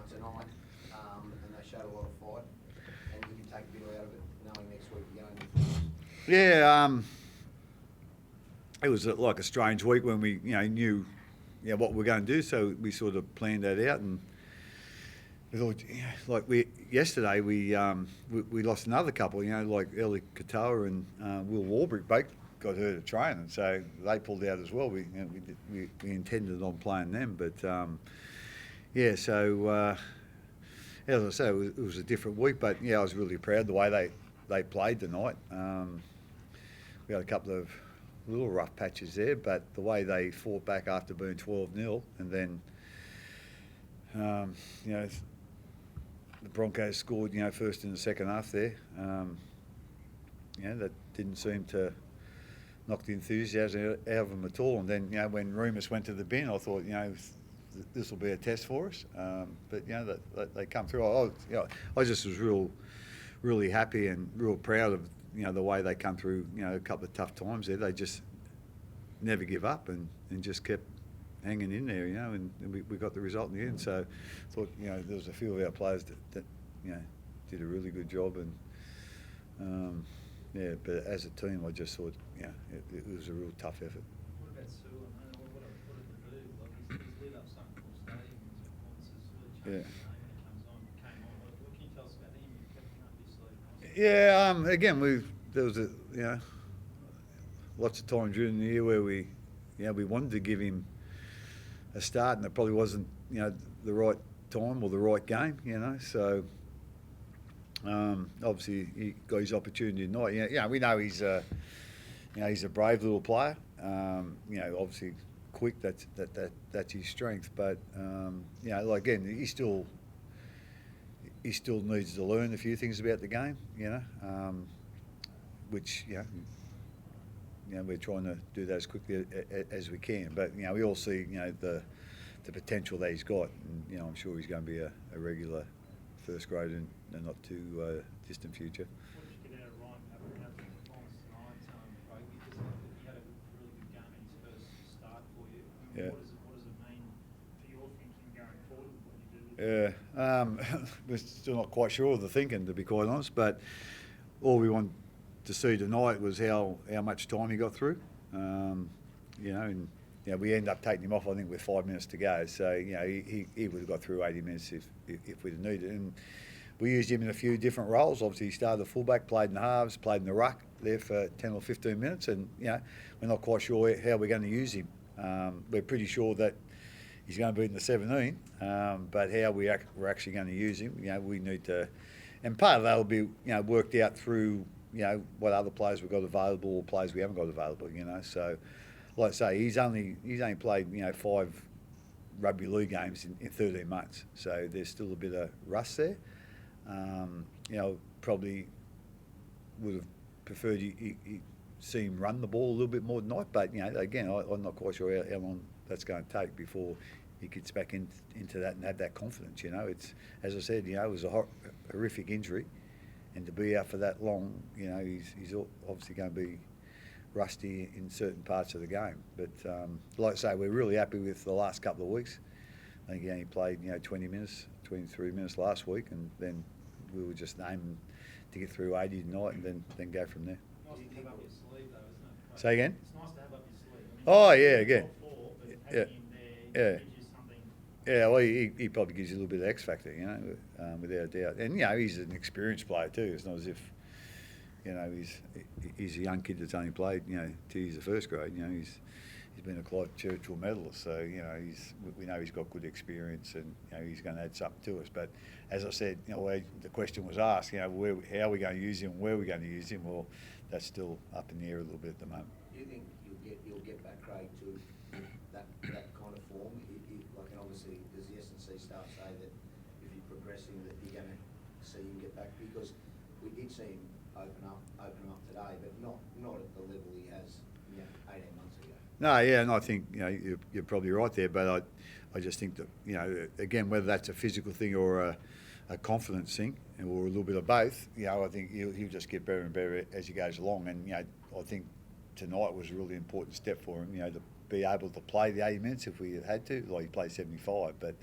tonight, and they showed a lot of fight, and you can take a bit out of it, knowing next week you're going to finals. Yeah, it was like a strange week when we knew what we were going to do, so we sort of planned that out, and we thought, yesterday we lost another couple, like Ellie Katoa and Will Warbrick, both got hurt at training, so they pulled out as well. We intended on playing them, but so as I say, it was a different week, but I was really proud the way they played tonight. We had a couple of little rough patches there, but the way they fought back after being 12-0, and then the Broncos scored first in the second half there. That didn't seem to knock the enthusiasm out of them at all. And then when Rumus went to the bin, I thought this will be a test for us. But they come through. I just was really happy and real proud of the way they come through. A couple of tough times there. They just never give up and just kept hanging in there. And we got the result in the end. So I thought there was a few of our players that did a really good job. And but as a team, I just thought it was a real tough effort. What about Sue? What did it do? Like his lead up starting full stadium has really changed his name when he came on. What can you tell us about him? You kept him up your sleeve. Yeah, again, there was lots of times during the year where we wanted to give him a start, and it probably wasn't the right time or the right game, So obviously he got his opportunity tonight. We know he's a brave little player. Obviously quick. That's his strength. But again, he still needs to learn a few things about the game. Which we're trying to do that as quickly as we can. But we all see the potential that he's got, and I'm sure he's going to be a regular first grade in the not too distant future. What did you get out of Ryan Papenhuyzen's performance tonight, Craig? He had a really good game in his first start for you. What does it mean for your thinking going forward? What you do? We're still not quite sure of the thinking, to be quite honest. But all we want to see tonight was how much time he got through. We end up taking him off, I think, with 5 minutes to go. So, he would have got through 80 minutes if we'd have needed it. And we used him in a few different roles. Obviously, he started the fullback, played in the halves, played in the ruck there for 10 or 15 minutes. And, we're not quite sure how we're going to use him. We're pretty sure that he's going to be in the 17, but how we're actually going to use him, we need to... And part of that will be, worked out through, what other players we've got available or players we haven't got available, So... Like I say, he's only played 5 rugby league games in 13 months, so there's still a bit of rust there. Probably would have preferred you see him run the ball a little bit more tonight, but again, I'm not quite sure how long that's going to take before he gets back into that and have that confidence. It's, as I said, it was a horrific injury, and to be out for that long, he's obviously going to be rusty in certain parts of the game. But like I say, we're really happy with the last couple of weeks. I think he only played 23 minutes last week, and then we were just aiming to get through 80 tonight and then go from there. Nice to have up your sleeve, though, isn't it? Say again? It's nice to have up your sleeve. Oh yeah, again. Having him there gives you something. Yeah, well, he probably gives you a little bit of X factor, without a doubt. And he's an experienced player too. It's not as if he's a young kid that's only played 2 years of first grade. He's been a Clive Churchill medalist, so we know he's got good experience, and he's going to add something to us. But as I said, the question was asked, how are we going to use him, where are we going to use him? Well, that's still up in the air a little bit at the moment. Do you think you'll get back, Craig, to that kind of form? And obviously, does the S&C staff say that if you're progressing, that you're going to see him get back? Because we did see him open up today, but not at the level he has 18 months ago. No, yeah, and I think you're probably right there, but I just think that again, whether that's a physical thing or a confidence thing, or a little bit of both, I think he'll just get better and better as he goes along. And I think tonight was a really important step for him, to be able to play the 80 minutes if we had to. Like, he played 75, but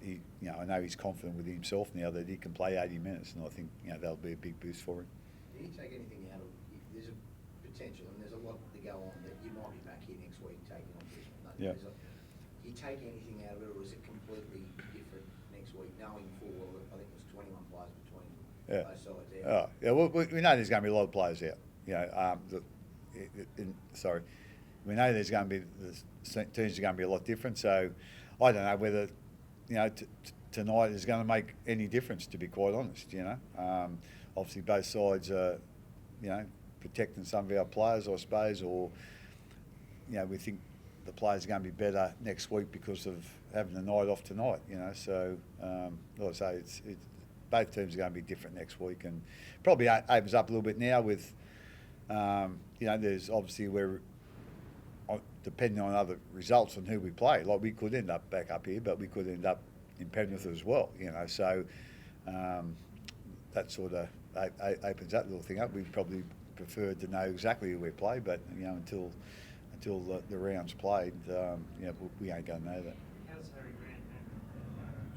he, I know he's confident with himself now that he can play 80 minutes, and I think that'll be a big boost for him. Do you take anything out of? There's a potential, and there's a lot to go on that you might be back here next week taking on Brisbane. Yeah. Do you take anything out of it, or is it completely different next week, knowing full well that I think it was 21 players between both sides there? Oh, yeah. Well, we know there's going to be a lot of players out. We know there's going to be the teams are going to be a lot different. So I don't know whether tonight is going to make any difference. To be quite honest, obviously both sides are protecting some of our players, I suppose, or we think the players are going to be better next week because of having the night off tonight. So like I say, it's both teams are going to be different next week, and probably opens up a little bit now with there's obviously where depending on other results and who we play, like we could end up back up here, but we could end up in Penrith as well. So that sort of opens that little thing up. We probably prefer to know exactly who we play, but until the round's played, we ain't going to know that. How's Harry Grant and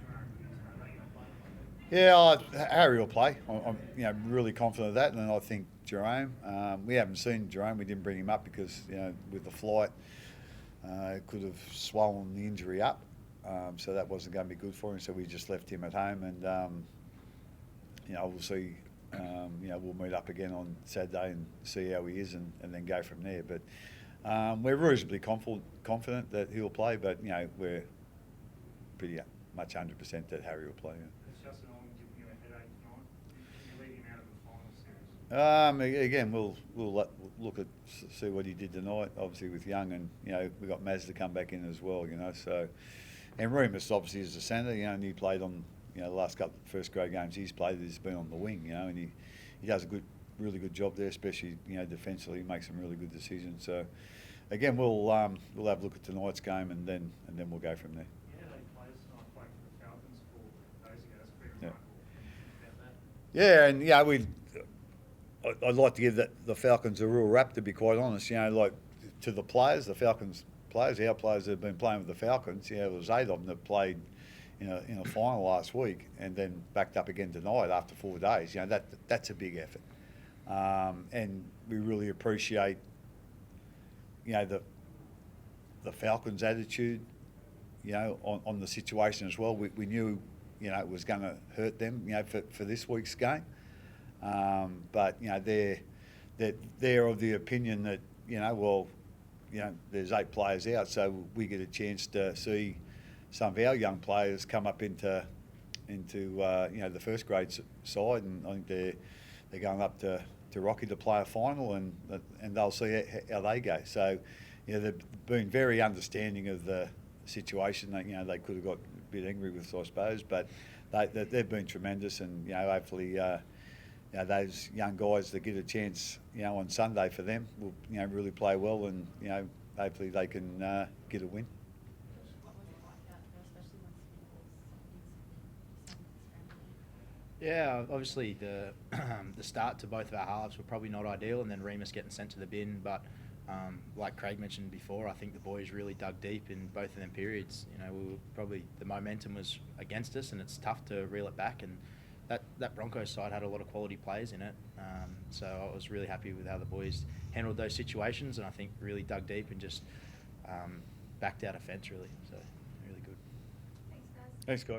Jerome? Yeah, Harry will play. I'm really confident of that, and I think Jerome. We haven't seen Jerome. We didn't bring him up because with the flight, could have swollen the injury up, so that wasn't going to be good for him. So we just left him at home, and we'll see. We'll meet up again on Saturday and see how he is, and then go from there. But we're reasonably confident that he'll play, but we're pretty much 100% that Harry will play. It's just an arm giving you a headache tonight. You leave him out of the final series. Again, we'll look at see what he did tonight. Obviously with Young, and we got Maz to come back in as well. So, and Remus obviously is the centre. And he played on the last couple of first grade games he's played. He's been on the wing. And he does a really good job there, especially defensively. He makes some really good decisions. So, again, we'll have a look at tonight's game, and then we'll go from there. Yeah, they played tonight playing for the Falcons 4 days ago. That's pretty remarkable. About that. Yeah, and I'd like to give the Falcons a real rap, to be quite honest. Like to the players, the Falcons players, our players that have been playing with the Falcons. There was 8 of them that played in a final last week, and then backed up again tonight after 4 days. That's a big effort, and we really appreciate the Falcons' attitude. On the situation as well. We knew it was going to hurt them. For this week's game. But they're of the opinion that there's 8 players out, so we get a chance to see some of our young players come up into the first grade side, and I think they're going up to Rocky to play a final, and they'll see how they go. So they've been very understanding of the situation. That they could have got a bit angry with, I suppose, but they've been tremendous, and hopefully. Those young guys that get a chance, on Sunday for them will, really play well, and hopefully they can get a win. What was it like out there, especially once Yeah, obviously the start to both of our halves were probably not ideal, and then Remus getting sent to the bin. But like Craig mentioned before, I think the boys really dug deep in both of them periods. The momentum was against us, and it's tough to reel it back. And that Broncos side had a lot of quality players in it, so I was really happy with how the boys handled those situations, and I think really dug deep and just backed out a fence really. So really good. Thanks, guys. Thanks, guys.